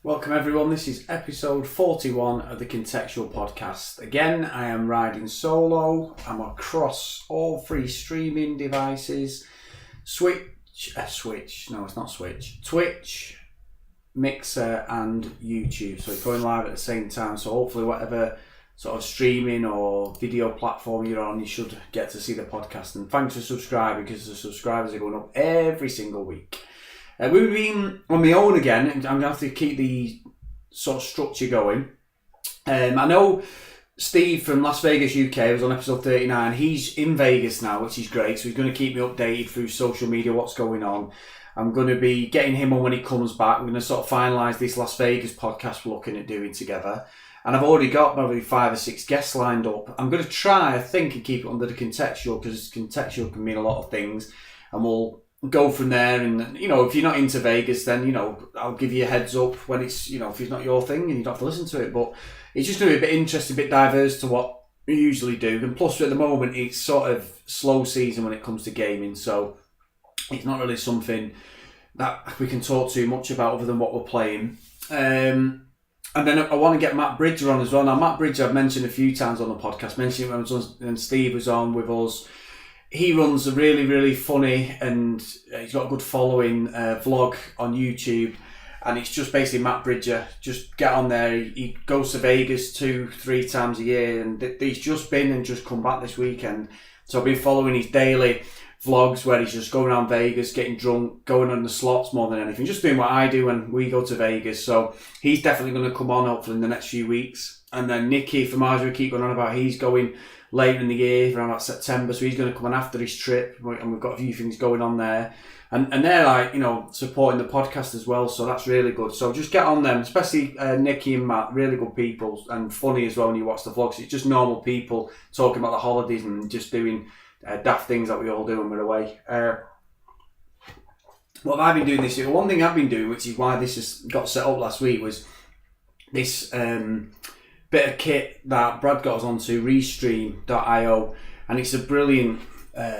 Welcome everyone, this is episode 41 of the Contextual Podcast. Again, I am riding solo. I'm across all three streaming devices. Twitch, Mixer and YouTube. So it's going live at the same time. So hopefully whatever sort of streaming or video platform you're on, you should get to see the podcast. And thanks for subscribing, because the subscribers are going up every single week. We've been on my own again, and I'm going to have to keep the sort of structure going. I know Steve from Las Vegas, UK, was on episode 39. He's in Vegas now, which is great, so he's going to keep me updated through social media what's going on. I'm going to be getting him on when he comes back. We're going to sort of finalise this Las Vegas podcast we're looking at doing together. And I've already got probably 5 or 6 guests lined up. I'm going to try, I think, and keep it under the contextual, because contextual can mean a lot of things. And we'll go from there. And, you know, if you're not into Vegas, then, you know, I'll give you a heads up when it's, you know, if it's not your thing and you don't have to listen to it. But it's just going to be a bit interesting, a bit diverse to what we usually do. And plus, at the moment, it's sort of slow season when it comes to gaming. So it's not really something that we can talk too much about other than what we're playing. And then I want to get Matt Bridger on as well. Now, Matt Bridger, I've mentioned a few times on the podcast, mentioned it when Steve was on with us. He runs a really, really funny, and he's got a good following vlog on YouTube. And it's just basically Matt Bridger. Just get on there. He goes to Vegas 2-3 times a year. And he's just been and just come back this weekend. So I've been following his daily vlogs where he's just going around Vegas, getting drunk, going on the slots more than anything. Just doing what I do when we go to Vegas. So he's definitely going to come on hopefully in the next few weeks. And then Nicky from ours, we keep going on about, he's going later in the year, around about September, so he's going to come on after his trip, and we've got a few things going on there. And they're like, you know, supporting the podcast as well, so that's really good. So just get on them, especially Nicky and Matt, really good people, and funny as well when you watch the vlogs. It's just normal people talking about the holidays and just doing daft things that we all do when we're away. What have I been doing this year? One thing I've been doing, which is why this has got set up last week, was this bit of kit that Brad got us onto, Restream.io, and it's a brilliant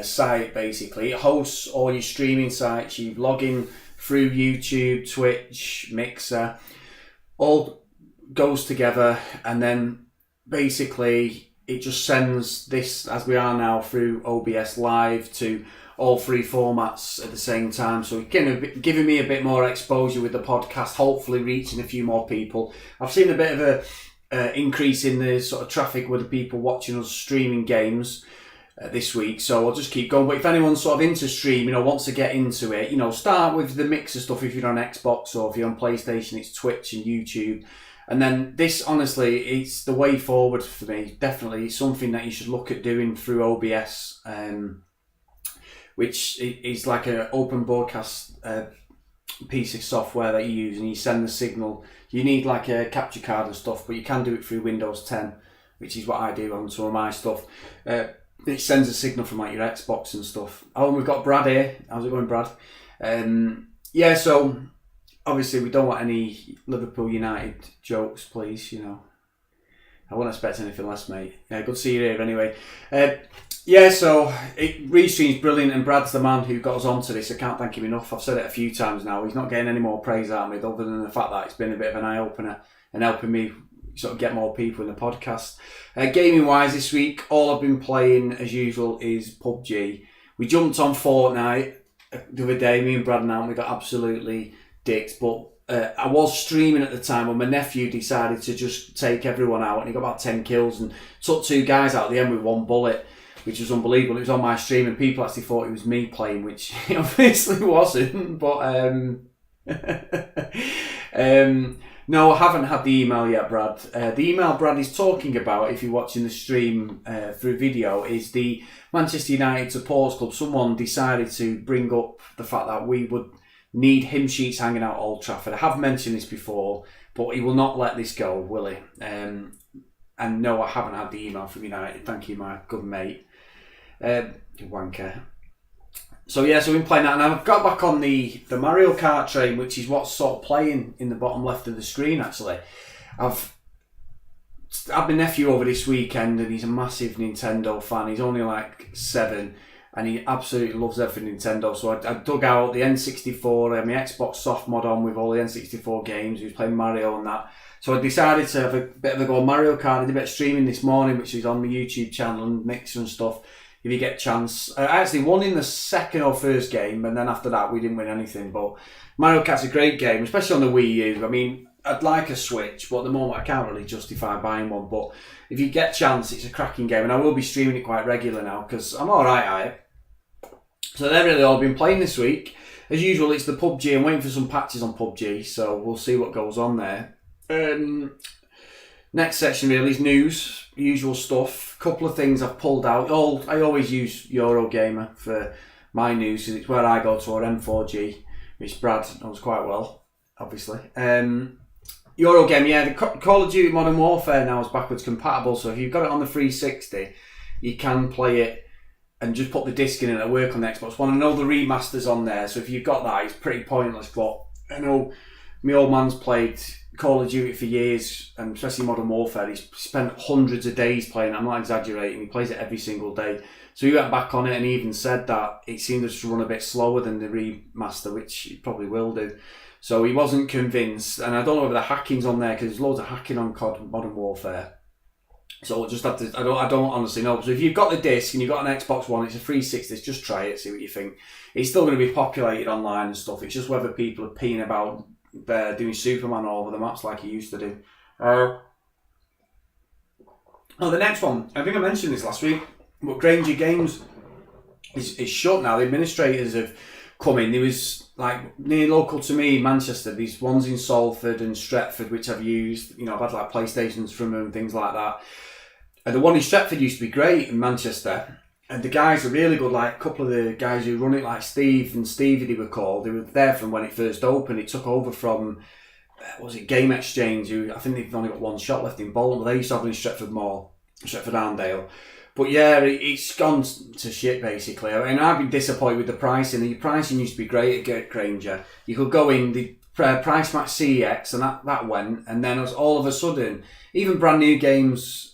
site basically. It hosts all your streaming sites. You log in through YouTube, Twitch, Mixer, all goes together, and then basically it just sends this, as we are now, through OBS live to all 3 formats at the same time. So giving me a bit more exposure with the podcast, hopefully reaching a few more people. I've seen a bit of a increase in the sort of traffic with the people watching us streaming games this week, so I'll just keep going. But if anyone's sort of into streaming or wants to get into it, you know, start with the Mixer stuff. If you're on Xbox or if you're on PlayStation, it's Twitch and YouTube. And then this, honestly, it's the way forward for me. Definitely, it's something that you should look at doing through OBS, which is like an open broadcast piece of software that you use, and you send the signal. You need like a capture card and stuff, but you can do it through Windows 10, which is what I do on some of my stuff. It sends a signal from like your Xbox and stuff. Oh, and we've got Brad here. How's it going, Brad? Yeah, so obviously we don't want any Liverpool United jokes, please, you know. I wouldn't expect anything less, mate. Yeah, good to see you here anyway. Yeah, so Restream's brilliant, and Brad's the man who got us onto this. I can't thank him enough. I've said it a few times now. He's not getting any more praise out of me, other than the fact that it's been a bit of an eye-opener and helping me sort of get more people in the podcast. Gaming-wise this week, all I've been playing, as usual, is PUBG. We jumped on Fortnite the other day, me and Brad and Ant, we got absolutely dicked, but I was streaming at the time when my nephew decided to just take everyone out, and he got about 10 kills and took 2 guys out at the end with 1 bullet, which was unbelievable. It was on my stream and people actually thought it was me playing, which it obviously wasn't. But no, I haven't had the email yet, Brad. The email Brad is talking about, if you're watching the stream through video, is the Manchester United Supporters Club. Someone decided to bring up the fact that we would need hymn sheets hanging out Old Trafford. I have mentioned this before, but he will not let this go, will he? And no, I haven't had the email from United. Thank you, my good mate. Wanker. So yeah, so we've been playing that, and I've got back on the Mario Kart train, which is what's sort of playing in the bottom left of the screen. Actually, I've had my nephew over this weekend, and he's a massive Nintendo fan. He's only like 7, and he absolutely loves everything Nintendo. So I dug out the N64, I had my Xbox soft mod on with all the N64 games. He was playing Mario and that. So I decided to have a bit of a go on Mario Kart. I did a bit of streaming this morning, which is on my YouTube channel and Mixer and stuff. If you get a chance. I actually won in the second or first game, and then after that we didn't win anything. But Mario Kart's a great game, especially on the Wii U. I mean, I'd like a Switch, but at the moment I can't really justify buying one. But if you get a chance, it's a cracking game, and I will be streaming it quite regular now because I'm alright at it. So they've really all been playing this week. As usual, it's the PUBG. I'm waiting for some patches on PUBG, so we'll see what goes on there. Next section really is news, usual stuff. Couple of things I've pulled out. I always use Eurogamer for my news because it's where I go to, or M4G, which Brad knows quite well, obviously. Eurogamer, yeah, the Call of Duty Modern Warfare now is backwards compatible, so if you've got it on the 360, you can play it and just put the disc in and it'll work on the Xbox One. I know the remaster's on there, so if you've got that, it's pretty pointless, but I know my old man's played Call of Duty for years, and especially Modern Warfare. He's spent hundreds of days playing. I'm not exaggerating. He plays it every single day. So he went back on it and he even said that it seemed to run a bit slower than the remaster, which it probably will do. So he wasn't convinced, and I don't know if the hacking's on there because there's loads of hacking on COD Modern Warfare. So we'll just have to. I don't honestly know. So if you've got the disc and you've got an Xbox One, it's a 360. Just try it, see what you think. It's still going to be populated online and stuff. It's just whether people are peeing about doing Superman all over the maps like he used to do. The next one, I think I mentioned this last week, but Granger Games is shut now. The administrators have come in. There was, like, near local to me, Manchester, these ones in Salford and Stretford, which I've used. You know, I've had like PlayStations from them and things like that. And the one in Stretford used to be great in Manchester. And the guys are really good, like a couple of the guys who run it, like Steve and Stevie they were called, they were there from when it first opened. It took over from, Game Exchange, who I think they've only got one shop left in Bolton, but they used to have it in Stretford Mall, Stretford Arndale. But yeah, it's gone to shit basically. I mean, I've been disappointed with the pricing. The pricing used to be great at Granger. You could go in, the price match CEX, and that went, and then all of a sudden, even brand new games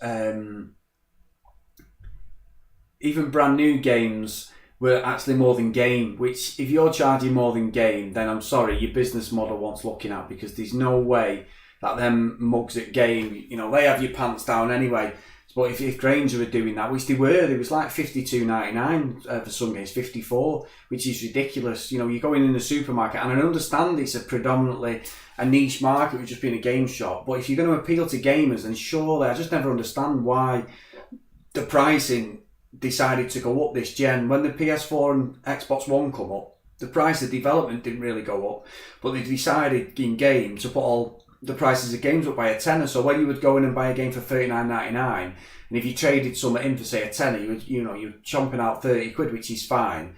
were actually more than game, which if you're charging more than game, then I'm sorry, your business model wants looking at, because there's no way that them mugs at game, you know, they have your pants down anyway. But if Granger were doing that, which they were, it was like $52.99 for some games, $54, which is ridiculous. You know, you're going in the supermarket, and I understand it's a predominantly a niche market with just being a game shop, but if you're going to appeal to gamers, then surely, I just never understand why the pricing decided to go up this gen. When the PS4 and Xbox One come up, the price of development didn't really go up, but they decided in game to put all the prices of games up by a tenner. So when you would go in and buy a game for $39.99, and if you traded some in for say a tenner, you're chomping out 30 quid, which is fine.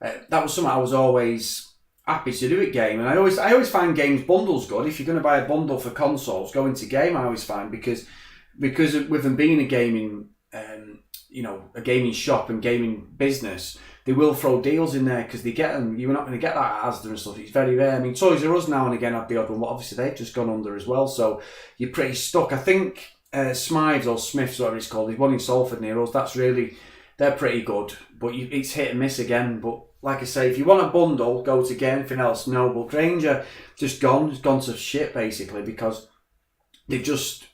That was something I was always happy to do at game, and I always find games bundles good. If you're going to buy a bundle for consoles, go into game. I always find because with them being a gaming a gaming shop and gaming business, they will throw deals in there because they get them. You're not going to get that at Asda and stuff. It's very rare. I mean, Toys R Us now and again have the odd one, but obviously they've just gone under as well, so you're pretty stuck. I think Smythe's or Smith's, whatever it's called, there's one in Salford near us. They're pretty good, but it's hit and miss again. But like I say, if you want a bundle, go to get anything else. No, but Granger just gone to shit basically because they've just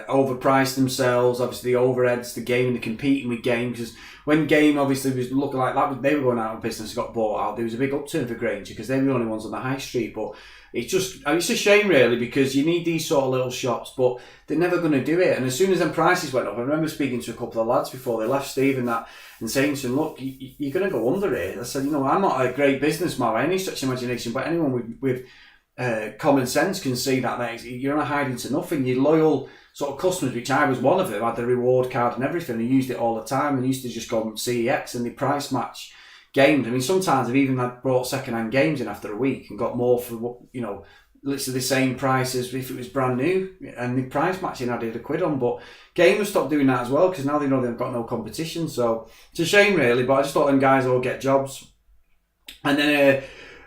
overpriced themselves. Obviously the overheads, the game, they're competing with game, because when game obviously was looking like that, they were going out of business, got bought out, there was a big upturn for Granger because they were the only ones on the high street. But it's a shame really, because you need these sort of little shops, but they're never going to do it. And as soon as them prices went up, I remember speaking to a couple of lads before they left, Steve and that, and saying to them, look, you're going to go under here. I said, I'm not a great businessman by any stretch of imagination, but anyone with common sense can see that you're not hiding to nothing. Your loyal sort of customers, which I was one of them, had the reward card and everything, and used it all the time, and used to just go on CEX and they price match games. I mean, sometimes I've even brought second-hand games in after a week and got more for, literally the same price as if it was brand new, and the price matching I did £1 on. But gamers stopped doing that as well because now they know they've got no competition, so it's a shame really. But I just thought them guys all get jobs. And then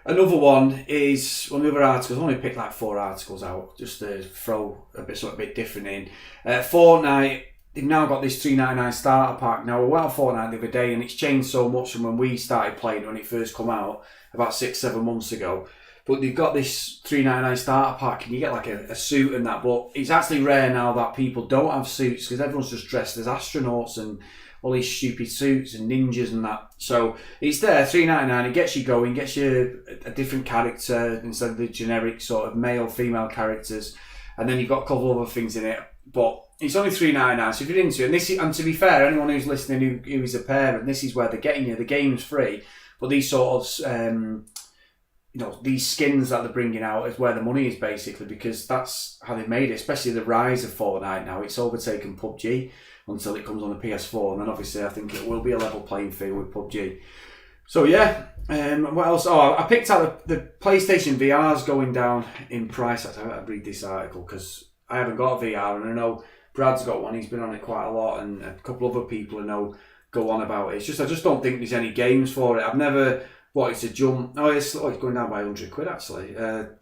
another one is one of the other articles. I only picked like 4 articles out just to throw something a bit different in. Fortnite, they've now got this $3.99 starter pack. Now, we went on Fortnite the other day, and it's changed so much from when we started playing when it first come out about 6-7 months ago. But they've got this $3.99 starter pack, and you get like a suit and that. But it's actually rare now that people don't have suits, because everyone's just dressed as astronauts and all these stupid suits and ninjas and that. So it's there, $3.99. It gets you going, gets you a different character instead of the generic sort of male, female characters. And then you've got a couple of other things in it. But it's only $3.99. So if you're into it, and to be fair, anyone who's listening who is a parent, this is where they're getting you. The game's free, but these sort of these skins that they're bringing out is where the money is, basically, because that's how they've made it, especially the rise of Fortnite now. It's overtaken PUBG until it comes on the PS4, and then obviously I think it will be a level playing field with PUBG. So yeah, what else? Oh, I picked out the PlayStation VR's going down in price. I read this article because I haven't got a VR, and I know Brad's got one. He's been on it quite a lot, and a couple of other people I know go on about it. It's just I just don't think there's any games for it. I've never wanted to jump. It's going down by £100 actually.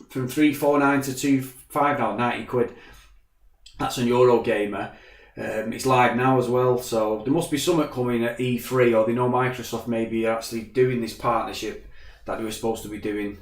From $349 to $259 now, £90. That's on Eurogamer. It's live now as well, so there must be something coming at E3, or they know Microsoft may be actually doing this partnership that they were supposed to be doing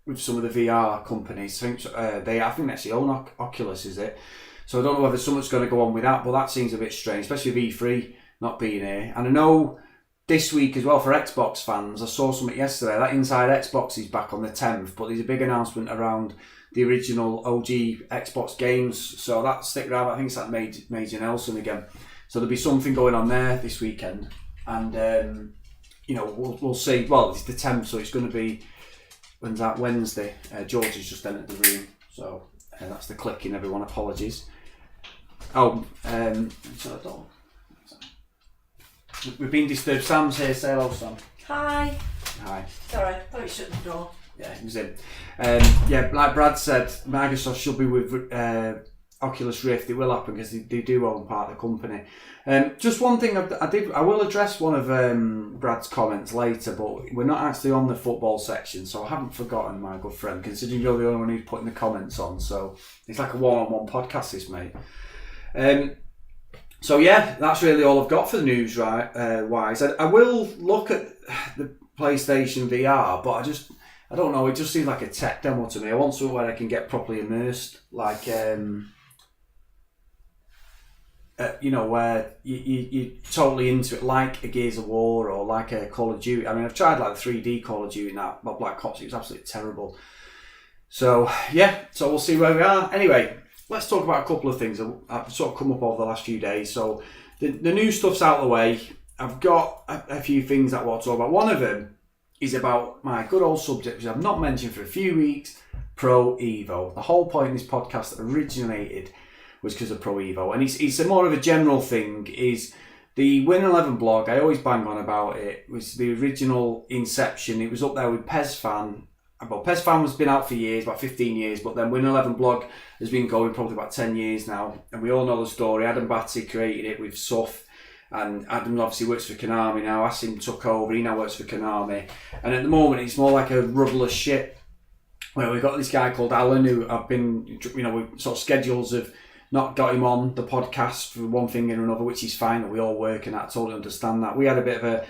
with some of the VR companies. I think they actually own Oculus, is it? So I don't know whether something's going to go on with that, but that seems a bit strange, especially with E3 not being here. And I know this week as well, for Xbox fans, I saw something yesterday that Inside Xbox is back on the 10th, but there's a big announcement around the original OG Xbox games, so that's stick around. I think it's like Major Nelson again. So there'll be something going on there this weekend, and we'll see. Well, it's the 10th, so it's going to be, when's that? Wednesday. George has just entered the room, so that's the clicking. Everyone, apologies. We've been disturbed. Sam's here. Say hello, Sam. Hi. Hi. Sorry, I thought you shut the door. Yeah, he was in. Like Brad said, Microsoft should be with Oculus Rift. It will happen because they do own part of the company. Just one thing I will address one of Brad's comments later, but we're not actually on the football section, so I haven't forgotten, my good friend, considering you're the only one who's putting the comments on. So it's like a one-on-one podcast, this, mate. So yeah, that's really all I've got for the news, wise. I will look at the PlayStation VR, but I don't know, it just seems like a tech demo to me. I want something where I can get properly immersed, like, where you're totally into it, like a Gears of War or like a Call of Duty. I mean, I've tried like 3D Call of Duty and that, but Black Ops, it was absolutely terrible. So, yeah, so we'll see where we are. Anyway, let's talk about a couple of things that have sort of come up over the last few days. So, the new stuff's out of the way. I've got a few things that I want to talk about. One of them is about my good old subject, which I've not mentioned for a few weeks, Pro Evo. The whole point of this podcast originated was because of Pro Evo, and it's a more of a general thing. Is the Win 11 blog, I always bang on about it, was the original inception. It was up there with Pez Fan. Well, Pez Fan has been out for years, about 15 years, but then Win 11 blog has been going probably about 10 years now, and we all know the story. Adam Batty created it with Suff, and Adam obviously works for Konami now. Asim took over, he now works for Konami, and at the moment it's more like a rudderless ship, where we've got this guy called Alan, who I've been, with sort of schedules of not got him on the podcast for one thing and another, which is fine, that we all work, and I totally understand that. We had a bit of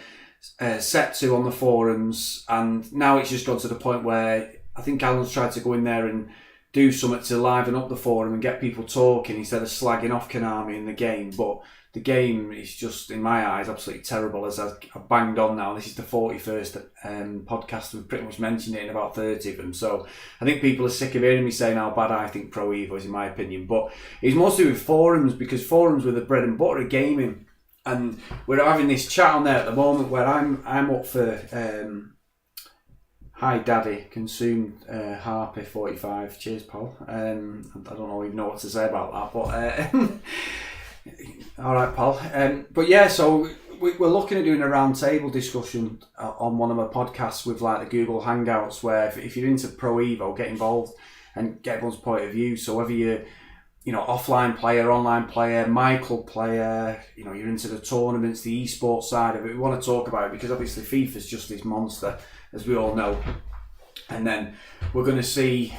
a set to on the forums, and now it's just got to the point where I think Alan's tried to go in there and do something to liven up the forum and get people talking instead of slagging off Konami in the game. But the game is just, in my eyes, absolutely terrible, as I've banged on now. This is the 41st podcast. We've pretty much mentioned it in about 30 of them. So I think people are sick of hearing me saying how bad I think Pro Evo is, in my opinion. But it's mostly with forums, because forums were the bread and butter of gaming. And we're having this chat on there at the moment where I'm up for... Hi Daddy, consumed Harpy 45. Cheers, Paul. I don't even know what to say about that, but... all right, Paul. But yeah, so we're looking at doing a roundtable discussion on one of my podcasts with like the Google Hangouts, where if you're into Pro Evo, get involved and get everyone's point of view. So whether you're, offline player, online player, my club player, you're into the tournaments, the esports side of it, we want to talk about it, because obviously FIFA's just this monster, as we all know. And then we're going to see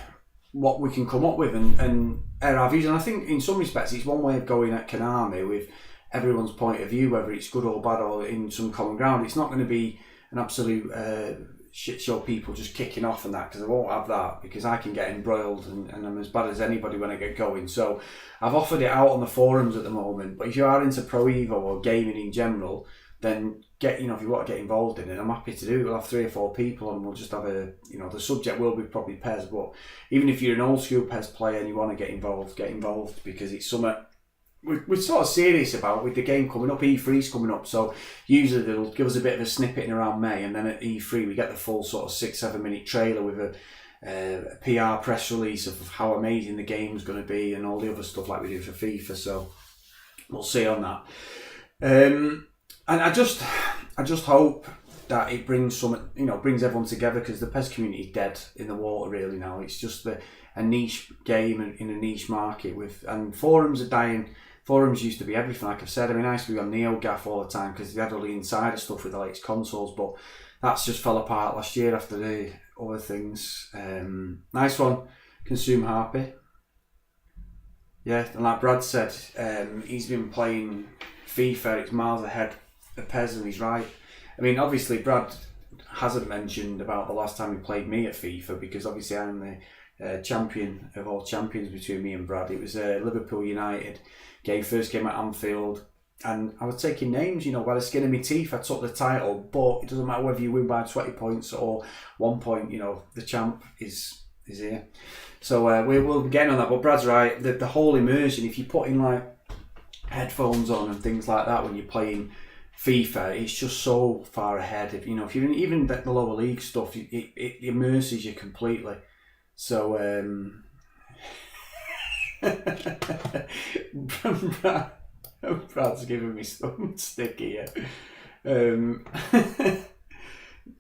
what we can come up with and air our views. And I think in some respects it's one way of going at Konami with everyone's point of view, whether it's good or bad or in some common ground. It's not going to be an absolute shit show, people just kicking off and that, because I won't have that, because I can get embroiled and I'm as bad as anybody when I get going. So I've offered it out on the forums at the moment, but if you are into Pro Evo or gaming in general, then if you want to get involved in it, I'm happy to do it. We'll have 3 or 4 people and we'll just have the subject will be probably PES, but even if you're an old school PES player and you want to get involved because it's something we're sort of serious about with the game coming up. E3's coming up, so usually they'll give us a bit of a snippet in around May, and then at E3 we get the full sort of 6-7 minute trailer with a PR press release of how amazing the game's going to be and all the other stuff like we do for FIFA. So we'll see on that. And I just hope that it brings brings everyone together, because the PES community is dead in the water really now. It's just a niche game in a niche market and forums are dying. Forums used to be everything, like I've said. I mean, I used to be on NeoGAF all the time because they had all the insider stuff with the latest consoles, but that's just fell apart last year after the other things. Nice one, Consume Harpy. Yeah, and like Brad said, he's been playing FIFA, it's miles ahead of PES, and he's right. I mean, obviously, Brad hasn't mentioned about the last time he played me at FIFA, because obviously I'm the champion of all champions between me and Brad. It was Liverpool United game, first game at Anfield, and I was taking names, by the skin of my teeth. I took the title, but it doesn't matter whether you win by 20 points or 1 point, the champ is here. So we'll be getting on that, but Brad's right, the whole immersion, if you put in like headphones on and things like that when you're playing FIFA, it's just so far ahead. If you're even the lower league stuff, it immerses you completely. So Brad's giving me some sticky here.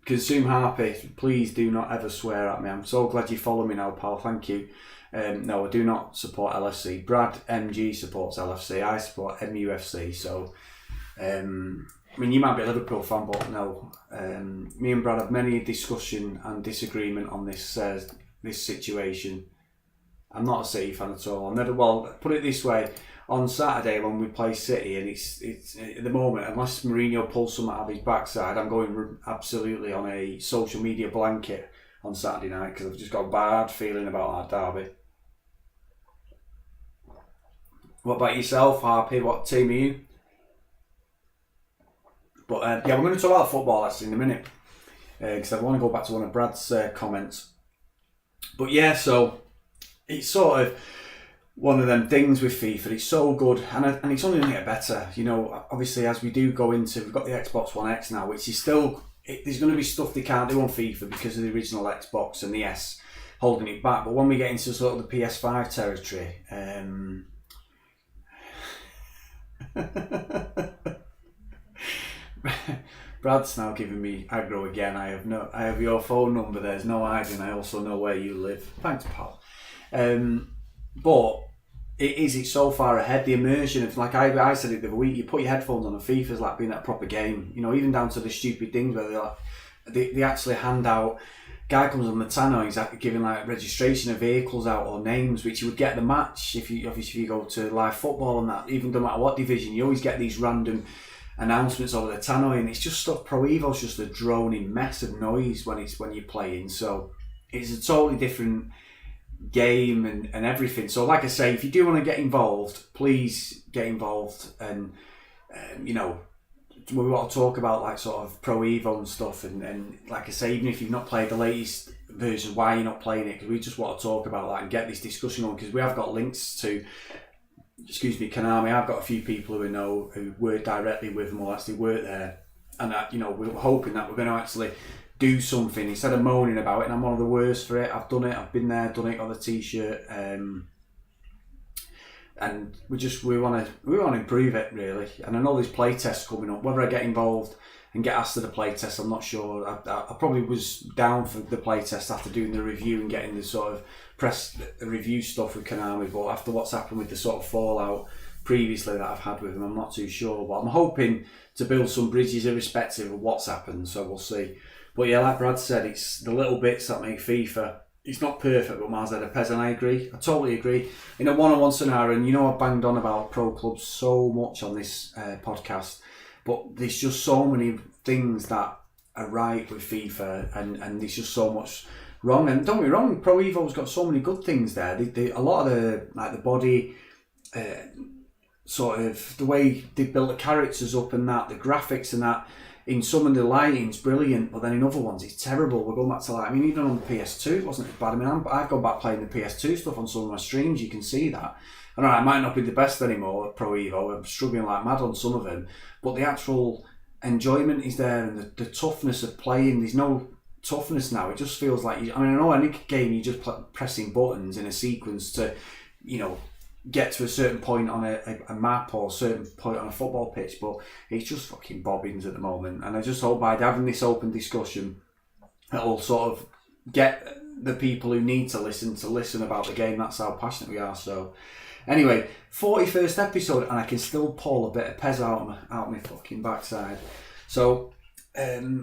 Consume Harpy, please do not ever swear at me. I'm so glad you follow me now, pal. Thank you. No, I do not support LFC. Brad MG supports LFC. I support MUFC. So, I mean, you might be a Liverpool fan, but no. Me and Brad have many discussion and disagreement on this situation. I'm not a City fan at all. Put it this way, on Saturday when we play City, and it's at the moment, unless Mourinho pulls something out of his backside, I'm going absolutely on a social media blanket on Saturday night, because I've just got a bad feeling about that derby. What about yourself, Harpy? What team are you? But we're going to talk about football actually in a minute, because I want to go back to one of Brad's comments. But yeah, so it's sort of one of them things with FIFA. It's so good, and it's only going to get better. Obviously, as we do go into, we've got the Xbox One X now, which is still, there's going to be stuff they can't do on FIFA because of the original Xbox and the S holding it back. But when we get into sort of the PS5 territory, Brad's now giving me aggro again. I have your phone number. There's no hiding. I also know where you live. Thanks, pal. But it's so far ahead. The immersion of, like I said it the other week, you put your headphones on and FIFA's like being at a proper game. Even down to the stupid things where they actually hand out. Guy comes on the tannoy, he's giving like registration of vehicles out or names, which you would get at the match if you go to live football and that. Even no matter what division, you always get these random announcements over the tannoy, and it's just stuff. Pro Evo's just a droning mess of noise when you're playing. So it's a totally different game and everything. So like I say, if you do want to get involved, please get involved. And we want to talk about like sort of Pro Evo and stuff, and like I say, even if you've not played the latest version, why you're not playing it, because we just want to talk about that and get this discussion on, because we have got links to Konami. I've got a few people who work directly with them or actually work there, and we're hoping that we're going to actually do something instead of moaning about it. And I'm one of the worst for it. I've done it, I've been there, done it, got the t-shirt, and we want to improve it really. And I know there's play tests coming up. Whether I get involved and get asked to the play test, I'm not sure. I probably was down for the play test after doing the review and getting the sort of press review stuff with Konami, but after what's happened with the sort of fallout previously that I've had with them, I'm not too sure. But I'm hoping to build some bridges irrespective of what's happened, so we'll see. But yeah, like Brad said, it's the little bits that make FIFA He's not perfect, but Miles Edepez, and I agree. I totally agree. In a one-on-one scenario, and I've banged on about pro clubs so much on this podcast, but there's just so many things that are right with FIFA, and there's just so much wrong. And don't get me wrong, Pro Evo's got so many good things there. A lot of the body, sort of the way they built the characters up and that, the graphics and that. In some of the lighting's brilliant, but then in other ones it's terrible. We're going back to even on the PS2 it wasn't as bad. I've gone back playing the PS2 stuff on some of my streams, you can see that. And it might not be the best anymore at Pro Evo, I'm struggling like mad on some of them, but the actual enjoyment is there, and the toughness of playing, there's no toughness now. It just feels like, I know any game you're just pressing buttons in a sequence to, get to a certain point on a map or a certain point on a football pitch, but it's just fucking bobbins at the moment. And I just hope by having this open discussion, it'll sort of get the people who need to listen about the game. That's how passionate we are. So anyway, 41st episode, and I can still pull a bit of Pez out my fucking backside. So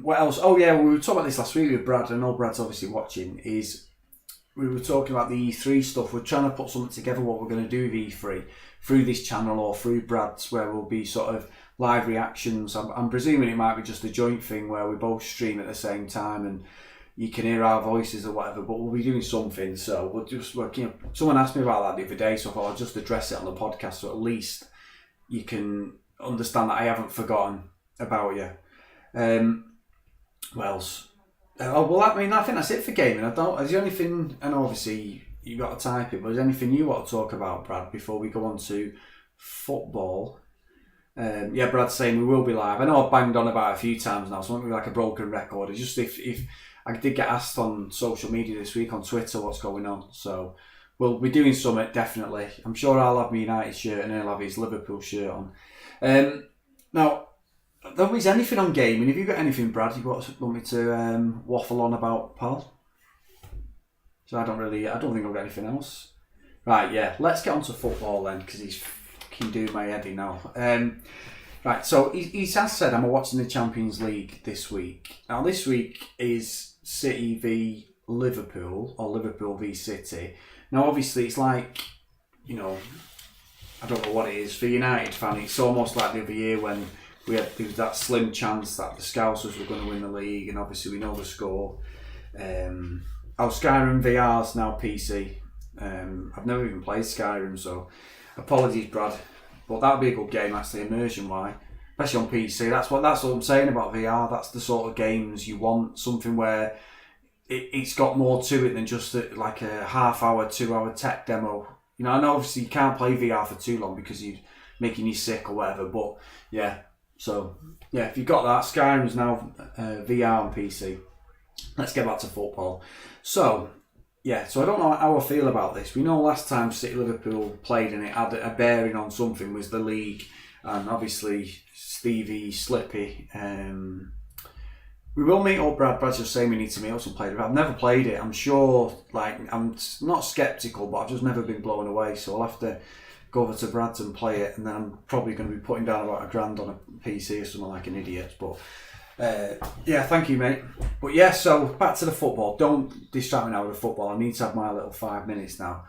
what else? Oh yeah, we were talking about this last week with Brad. I know Brad's obviously watching. We were talking about the E3 stuff. We're trying to put something together what we're going to do with E3 through this channel or through Brad's, where we'll be sort of live reactions. I'm presuming it might be just a joint thing where we both stream at the same time and you can hear our voices or whatever, but we'll be doing something. So we'll just work. Someone asked me about that the other day, so I thought I'll just address it on the podcast, so at least you can understand that I haven't forgotten about you. What else? I think that's it for gaming. Is there anything? I know obviously you got to type it, but is there anything you want to talk about, Brad, before we go on to football? Brad's saying we will be live. I know I've banged on about it a few times now, so it won't be like a broken record. It's just if I did get asked on social media this week on Twitter what's going on, so we'll be doing something definitely. I'm sure I'll have my United shirt and he'll have his Liverpool shirt on. Now, there was anything on gaming. Have you got anything, Brad, you want me to waffle on about, pal? So I don't think I've got anything else. Right, yeah, let's get on to football then, because he's fucking doing my head in now. Right, so he has said I'm watching the Champions League this week. Now this week is City v Liverpool, or Liverpool v City. Now obviously it's like, I don't know what it is. For United fan, it's almost like the other year when there was that slim chance that the Scousers were going to win the league, and obviously we know the score. Skyrim VR's now PC. I've never even played Skyrim, so apologies, Brad. But that would be a good game, actually, immersion-wise, especially on PC. That's what I'm saying about VR. That's the sort of games you want, something where it's got more to it than just like a half-hour, 2-hour tech demo. I know obviously you can't play VR for too long because you're making you sick or whatever, but yeah. So, yeah, if you've got that, Skyrim's now VR on PC. Let's get back to football. So I don't know how I feel about this. We know last time City Liverpool played and it had a bearing on something was the league, and obviously Stevie, Slippy. We will meet up, Brad's just saying we need to meet up and play it. I've never played it. I'm sure, I'm not sceptical, but I've just never been blown away, so I'll have to go over to Brad's and play it, and then I'm probably going to be putting down about $1,000 on a PC or something like an idiot. But thank you, mate. But yeah, so back to the football. Don't distract me now with the football. I need to have my little 5 minutes now.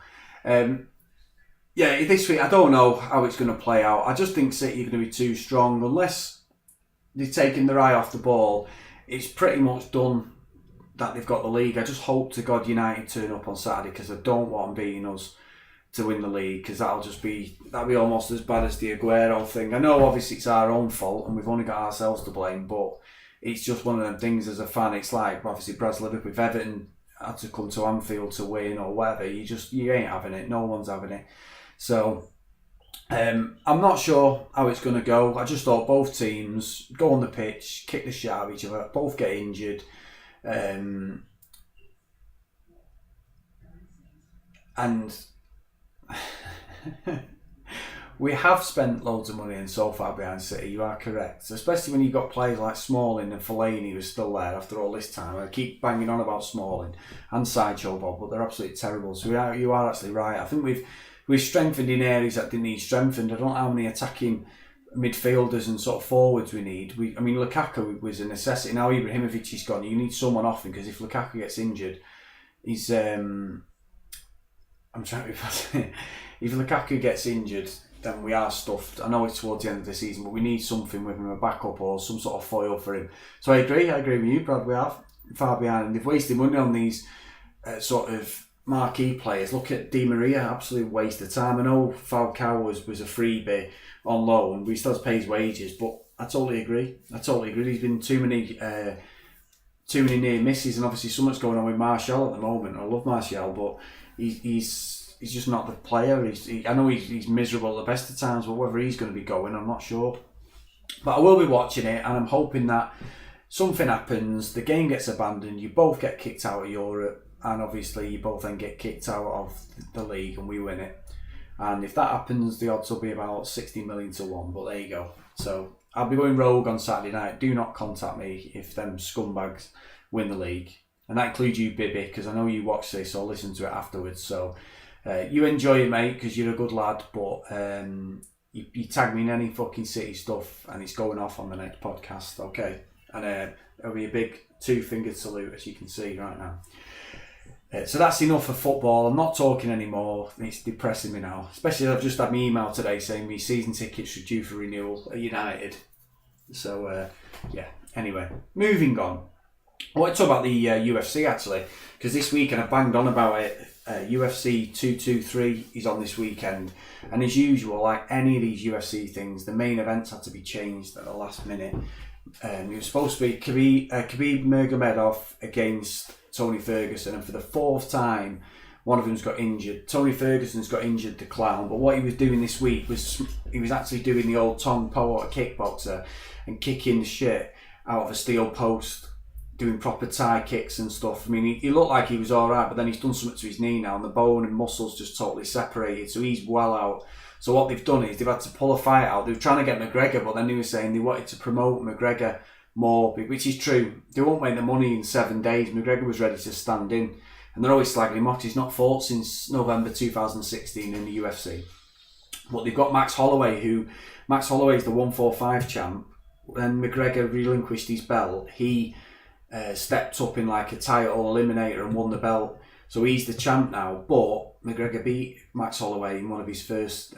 This week I don't know how it's going to play out. I just think City are going to be too strong unless they're taking their eye off the ball. It's pretty much done that they've got the league. I just hope to God United turn up on Saturday, because I don't want them beating us to win the league, because that'll be almost as bad as the Aguero thing. I know obviously it's our own fault and we've only got ourselves to blame, but it's just one of them things as a fan. It's like obviously Brad's Liverpool, if Everton had to come to Anfield to win or whatever, you ain't having it. No one's having it. So I'm not sure how it's going to go. I just thought both teams go on the pitch, kick the shit out of each other, both get injured. And we have spent loads of money and so far behind City, you are correct. Especially when you've got players like Smalling and Fellaini who's still there after all this time. I keep banging on about Smalling and Sideshow Bob, but they're absolutely terrible. So you are actually right. I think we've strengthened in areas that didn't need strengthened. I don't know how many attacking midfielders and sort of forwards we need. Lukaku was a necessity. Now Ibrahimovic is gone. You need someone off him, because if Lukaku gets injured, he's I'm trying to if Lukaku gets injured, then we are stuffed. I know it's towards the end of the season, but we need something with him, a backup or some sort of foil for him. So I agree with you, Brad. We are far behind, and they've wasted money on these sort of marquee players. Look at Di Maria, absolute waste of time. I know Falcao was a freebie on loan, we still have to pay his wages, but I totally agree. There's been too many near misses, and obviously so much going on with Martial at the moment. I love Martial, but he's just not the player. I know he's miserable at the best of times, but whether he's going to be going, I'm not sure. But I will be watching it, and I'm hoping that something happens, the game gets abandoned, you both get kicked out of Europe, and obviously you both then get kicked out of the league and we win it. And if that happens, the odds will be about 60 million to 1, but there you go. So I'll be going rogue on Saturday night. Do not contact me if them scumbags win the league. And that includes you, Bibby, because I know you watch this or listen to it afterwards. So you enjoy it, mate, because you're a good lad, but you tag me in any fucking City stuff and it's going off on the next podcast, okay? And it'll be a big 2-fingered salute, as you can see right now. So that's enough of football. I'm not talking anymore. It's depressing me now. Especially I've just had my email today saying my season tickets are due for renewal at United. So, yeah. Anyway, moving on. I want to talk about the UFC actually, because this weekend I banged on about it. UFC 223 is on this weekend, and as usual, like any of these UFC things, the main events had to be changed at the last minute. It was supposed to be Khabib Nurmagomedov against Tony Ferguson, and for the fourth time one of them's got injured. Tony Ferguson's got injured, the clown, but what he was doing this week was he was actually doing the old Tong Po, a kickboxer, and kicking the shit out of a steel post, doing proper Thai kicks and stuff. I mean, he looked like he was alright, but then he's done something to his knee now, and the bone and muscles just totally separated, so he's well out. So what they've done is they've had to pull a fight out. They were trying to get McGregor, but then they were saying they wanted to promote McGregor more, which is true. They won't make the money in 7 days. McGregor was ready to stand in, and they're always slagging him off. He's not fought since November 2016 in the UFC. But they've got Max Holloway is the 145 champ. When McGregor relinquished his belt, he stepped up in like a title eliminator and won the belt. So he's the champ now, but McGregor beat Max Holloway in one of his first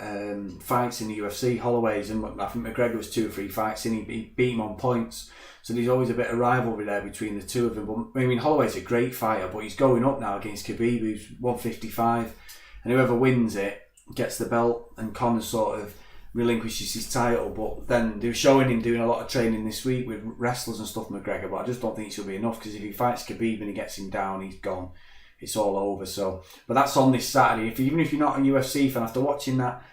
fights in the UFC. Holloway's, and I think McGregor was 2 or 3 fights in, he beat him on points. So there's always a bit of rivalry there between the two of them. But I mean, Holloway's a great fighter, but he's going up now against Khabib, who's 155, and whoever wins it gets the belt, and Conor sort of relinquishes his title. But then they were showing him doing a lot of training this week with wrestlers and stuff, McGregor, but I just don't think it's going to be enough, because if he fights Khabib and he gets him down, he's gone. It's all over. So, but that's on this Saturday. Even if you're not a UFC fan, after watching that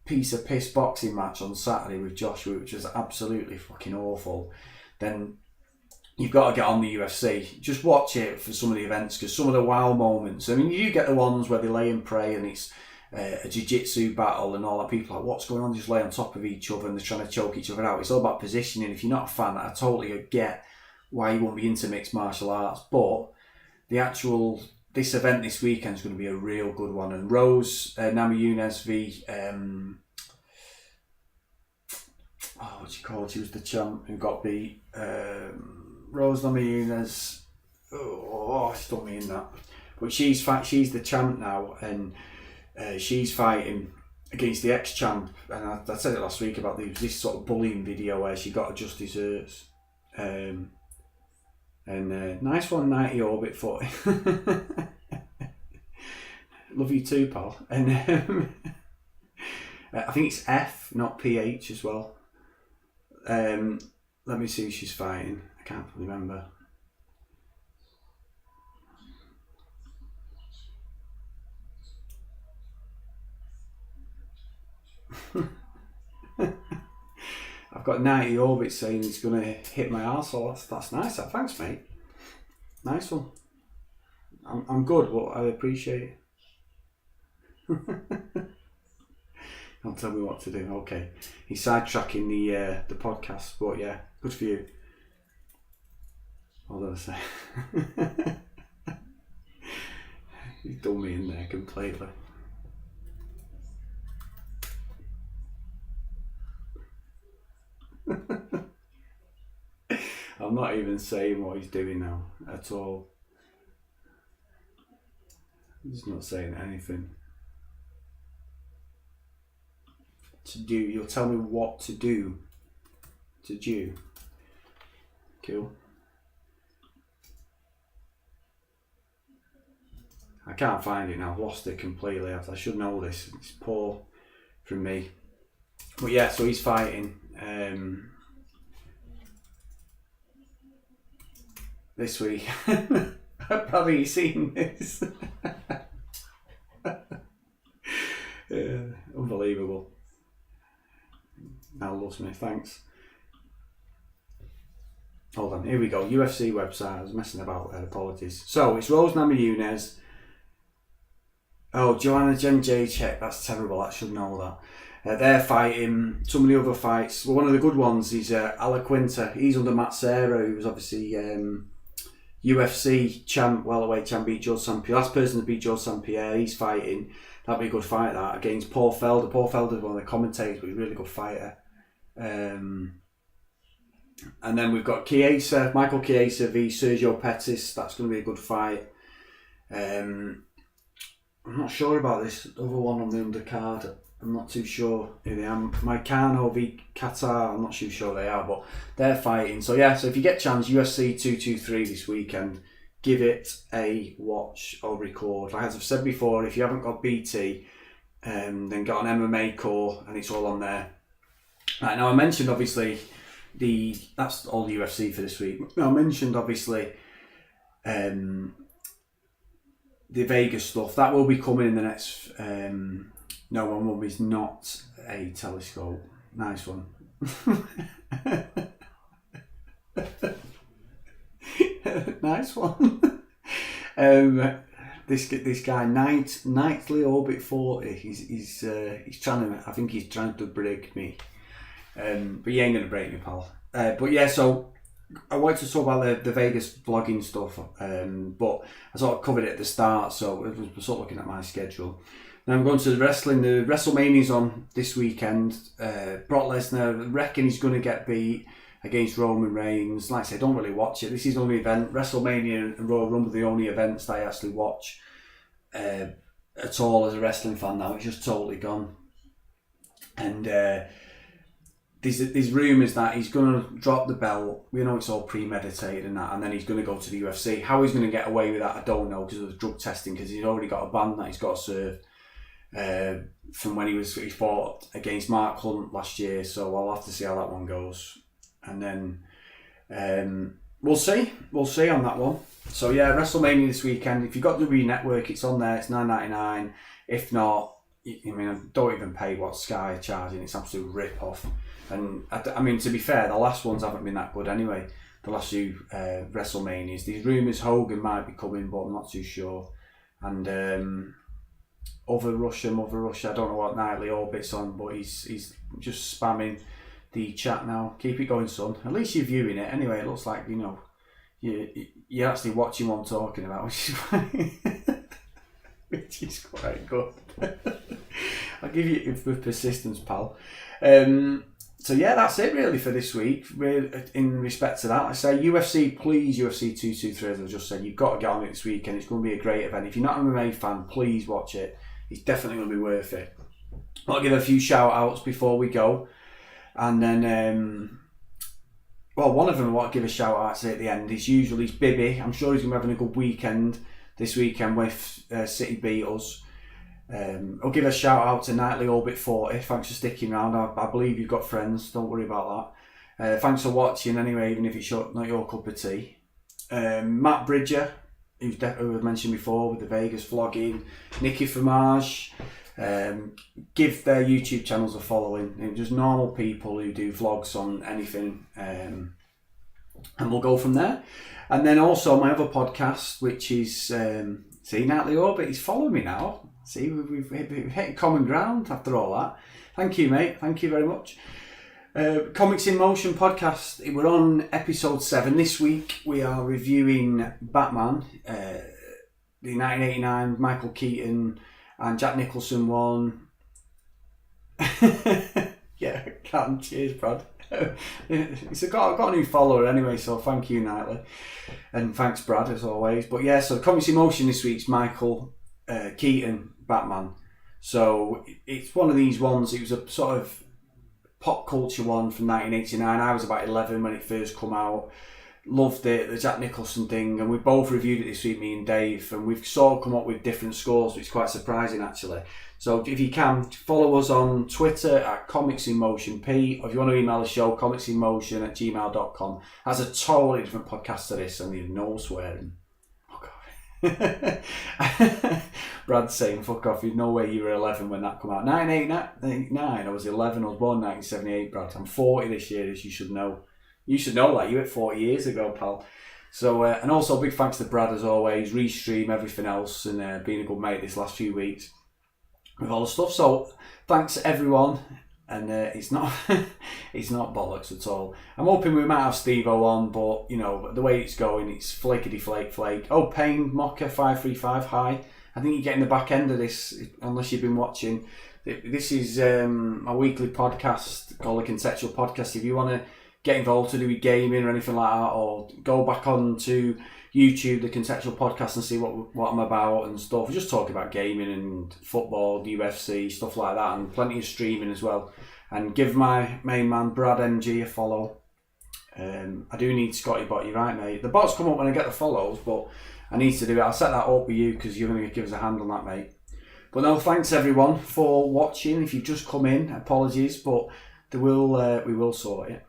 piece of piss boxing match on Saturday with Joshua, which was absolutely fucking awful, then you've got to get on the UFC. Just watch it for some of the events, because some of the wow moments, I mean, you get the ones where they lay and pray and it's a jiu-jitsu battle and all that. People are like, what's going on? They just lay on top of each other and they're trying to choke each other out. It's all about positioning. If you're not a fan, I totally get why you won't be into mixed martial arts, but this event this weekend is going to be a real good one. And Rose Namajunas v what do you call it? She was the champ who got beat. Rose Namajunas. She's done me in that. But she's the champ now, and she's fighting against the ex-champ. And I said it last week about this sort of bullying video where she got a just desserts. And nice one, 90 orbit footy. Love you too, pal. And I think it's F, not PH as well. Let me see who she's fighting. I can't remember. I've got 90 orbit saying it's going to hit my arsehole. That's nice. Thanks, mate. Nice one. I'm good, but I appreciate it. Don't tell me what to do. Okay. He's sidetracking the podcast, but yeah, good for you. What did I say? He's done me in there completely. I'm not even saying what he's doing now at all. He's not saying anything. To do. You'll tell me what to do. To do. Cool. I can't find it now. I've lost it completely. I should know this. It's poor from me. But yeah, so he's fighting this week. Probably seen this. Unbelievable. Now loves me. Thanks. Hold on. Here we go. UFC website. I was messing about there. Apologies. So it's Rose Namajunas. Oh, Joanna Jędrzejczyk, that's terrible, I should know that. They're fighting. Some of the other fights, well, one of the good ones is Alaquinta. He's under Matt Serra, who was obviously UFC champ, welterweight champ, beat George St. Pierre. Last person to beat George St. Pierre, he's fighting. That'd be a good fight, that, against Paul Felder. Paul Felder's one of the commentators, but he's a really good fighter. And then we've got Chiesa, Michael Chiesa v Sergio Pettis. That's going to be a good fight. I'm not sure about this other one on the undercard. I'm not too sure who they are. Maikano v Qatar, I'm not too sure they are, but they're fighting. So yeah, so if you get a chance, UFC 223 this weekend, give it a watch or record. Like as I've said before, if you haven't got BT, then got an MMA core, and it's all on there. Right, now I mentioned obviously that's all the UFC for this week. Now I mentioned obviously the Vegas stuff that will be coming in the next. No one will be not a telescope. Nice one. Nice one. This guy Nightly Orbit 40. He's trying to. I think he's trying to break me. But he ain't gonna break me, pal. But yeah, so I wanted to talk about the Vegas vlogging stuff, but I sort of covered it at the start, so I was sort of looking at my schedule. Now I'm going to the wrestling. The WrestleMania's on this weekend. Brock Lesnar, I reckon he's going to get beat against Roman Reigns. Like I say, don't really watch it. This is the only event. WrestleMania and Royal Rumble are the only events that I actually watch at all as a wrestling fan now. It's just totally gone. And there's rumours that he's going to drop the belt. We know it's all premeditated and that, and then he's going to go to the UFC. How he's going to get away with that, I don't know, because of the drug testing, because he's already got a ban that he's got to serve from when he fought against Mark Hunt last year. So I'll have to see how that one goes. And then we'll see on that one. So yeah, WrestleMania this weekend. If you've got WWE Network, it's on there. It's $9.99. If not, I mean, don't even pay what Sky are charging. It's an absolute rip-off. And I mean, to be fair, the last ones haven't been that good anyway. The last few WrestleManias. These rumours Hogan might be coming, but I'm not too sure. And Mother Russia, I don't know what Nightly Orbit's on, but he's just spamming the chat now. Keep it going, son. At least you're viewing it anyway. It looks like, you know, you're actually watching what I'm talking about, which is quite good. I'll give you it with persistence, pal. So yeah, that's it really for this week. In respect to that, I say UFC 223, as I just said, you've got to get on it this weekend. It's going to be a great event. If you're not an MMA fan, please watch it. It's definitely going to be worth it. I'll give a few shout outs before we go. And then, one of them I want to give a shout out to at the end is usually Bibby. I'm sure he's going to be having a good weekend this weekend with City beat us. I'll give a shout out to Nightly Orbit 40. Thanks for sticking around. I believe you've got friends. Don't worry about that. Thanks for watching anyway, even if it's not your cup of tea. Matt Bridger, who I've mentioned before with the Vegas vlogging. Nikki Fromage. Give their YouTube channels a following. Just normal people who do vlogs on anything. And we'll go from there. And then also my other podcast, which is Nightly Orbit. He's following me now. See, we've hit common ground after all that. Thank you, mate. Thank you very much. Comics in Motion podcast. We're on episode 7 this week. We are reviewing Batman, the 1989 Michael Keaton and Jack Nicholson one. Yeah, can't. Cheers, Brad. I've got a new follower anyway, so thank you, Nightly. And thanks, Brad, as always. But yeah, so Comics in Motion this week's Michael Keaton Batman. So it's one of these ones. It was a sort of pop culture one from 1989. I was about 11 when it first come out. Loved it, the Jack Nicholson thing, and we both reviewed it this week, me and Dave, and we've sort of come up with different scores, which is quite surprising actually. So if you can, follow us on Twitter at comicsinmotionp, or if you want to email the show, comicsinmotion@gmail.com. That's a totally different podcast to this, and there's no swearing. Fuck off. Brad's saying, fuck off, there's no way you were 11 when that came out. 1989, I was 11, I was born in 1978, Brad. I'm 40 this year, as you should know. You should know that, you were 40 years ago, pal. So, and also big thanks to Brad as always, restream everything else, and being a good mate this last few weeks with all the stuff. So thanks everyone, and it's not it's not bollocks at all. I'm hoping we might have Steve-O on, but you know, the way it's going, it's flakety flake. Oh, Payne Mocker 535, hi. I think you're getting the back end of this, unless you've been watching. This is my weekly podcast called the Contextual Podcast. If you want to get involved to do with gaming or anything like that, or go back on to YouTube, the Contextual Podcast, and see what I'm about and stuff. We just talk about gaming and football, UFC, stuff like that, and plenty of streaming as well. And give my main man Brad MG a follow. I do need Scotty Bot, you're right, mate. The bots come up when I get the follows, but I need to do it. I'll set that up with you because you're going to give us a hand on that, mate. But no, thanks everyone for watching. If you've just come in, apologies, but we will sort it.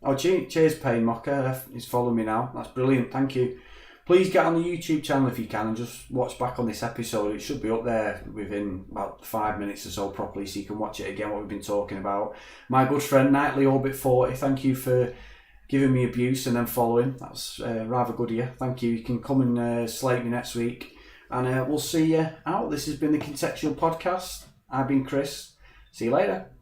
Oh, cheers, Payne Mocker. He's following me now. That's brilliant. Thank you. Please get on the YouTube channel if you can and just watch back on this episode. It should be up there within about 5 minutes or so properly, so you can watch it again, what we've been talking about. My good friend, Nightly Orbit 40, thank you for giving me abuse and then following. That's rather good of you. Thank you. You can come and slate me next week. And we'll see you out. This has been the Contextual Podcast. I've been Chris. See you later.